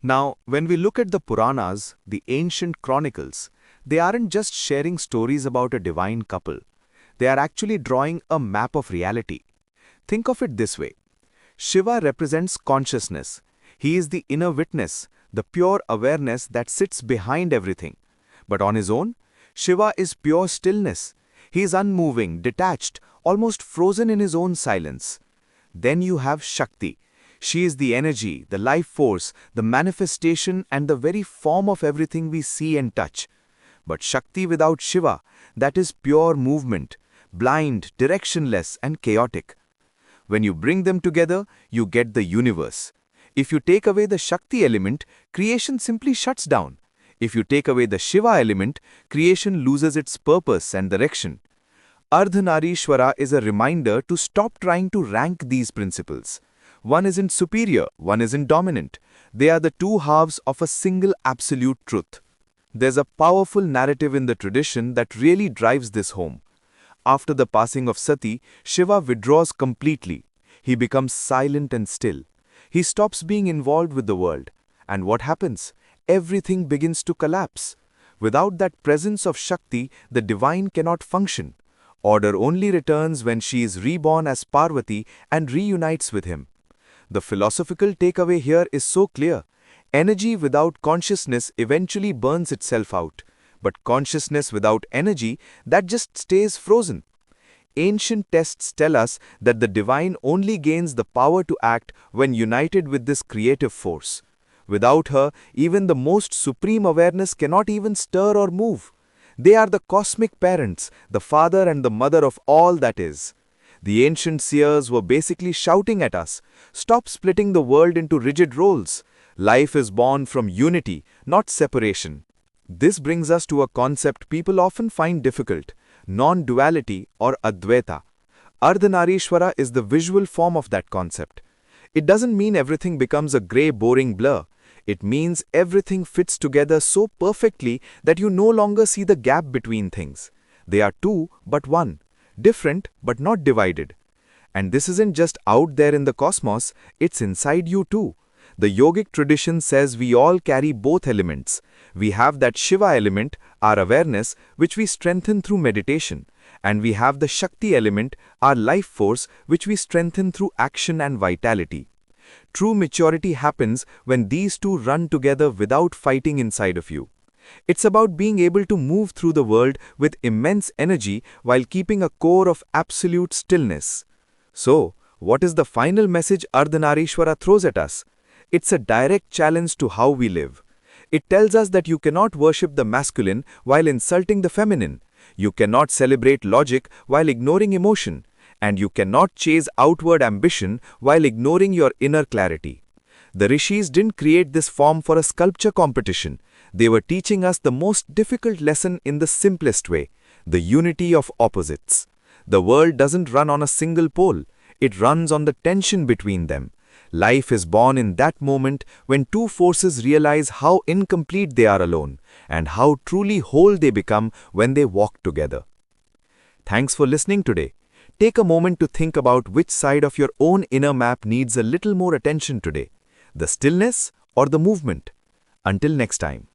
Now, when we look at the Puranas, the ancient chronicles, they aren't just sharing stories about a divine couple. They are actually drawing a map of reality. Think of it this way. Shiva represents consciousness. He is the inner witness, the pure awareness that sits behind everything. But on his own, Shiva is pure stillness. He is unmoving, detached, almost frozen in his own silence. Then you have Shakti. She is the energy, the life force, the manifestation and the very form of everything we see and touch. But Shakti without Shiva, that is pure movement, blind, directionless and chaotic. When you bring them together, you get the universe. If you take away the Shakti element, creation simply shuts down. If you take away the Shiva element, creation loses its purpose and direction. Ardhanareeshwara is a reminder to stop trying to rank these principles. One isn't superior, one isn't dominant. They are the two halves of a single absolute truth. There's a powerful narrative in the tradition that really drives this home. After the passing of Sati, Shiva withdraws completely. He becomes silent and still. He stops being involved with the world. And what happens? Everything begins to collapse. Without that presence of Shakti, the divine cannot function. Order only returns when she is reborn as Parvati and reunites with him. The philosophical takeaway here is so clear. Energy without consciousness eventually burns itself out. But consciousness without energy, that just stays frozen. Ancient texts tell us that the divine only gains the power to act when united with this creative force. Without her, even the most supreme awareness cannot even stir or move. They are the cosmic parents, the father and the mother of all that is. The ancient seers were basically shouting at us, stop splitting the world into rigid roles. Life is born from unity, not separation. This brings us to a concept people often find difficult, non-duality or Advaita. Ardhanareeshwara is the visual form of that concept. It doesn't mean everything becomes a grey, boring blur. It means everything fits together so perfectly that you no longer see the gap between things. They are two but one, different but not divided. And this isn't just out there in the cosmos, it's inside you too. The yogic tradition says we all carry both elements. We have that Shiva element, our awareness, which we strengthen through meditation. And we have the Shakti element, our life force, which we strengthen through action and vitality. True maturity happens when these two run together without fighting inside of you. It's about being able to move through the world with immense energy while keeping a core of absolute stillness. So, what is the final message Ardhanareeshwara throws at us? It's a direct challenge to how we live. It tells us that you cannot worship the masculine while insulting the feminine. You cannot celebrate logic while ignoring emotion. And you cannot chase outward ambition while ignoring your inner clarity. The rishis didn't create this form for a sculpture competition. They were teaching us the most difficult lesson in the simplest way, the unity of opposites. The world doesn't run on a single pole. It runs on the tension between them. Life is born in that moment when two forces realize how incomplete they are alone and how truly whole they become when they walk together. Thanks for listening today. Take a moment to think about which side of your own inner map needs a little more attention today, the stillness or the movement. Until next time.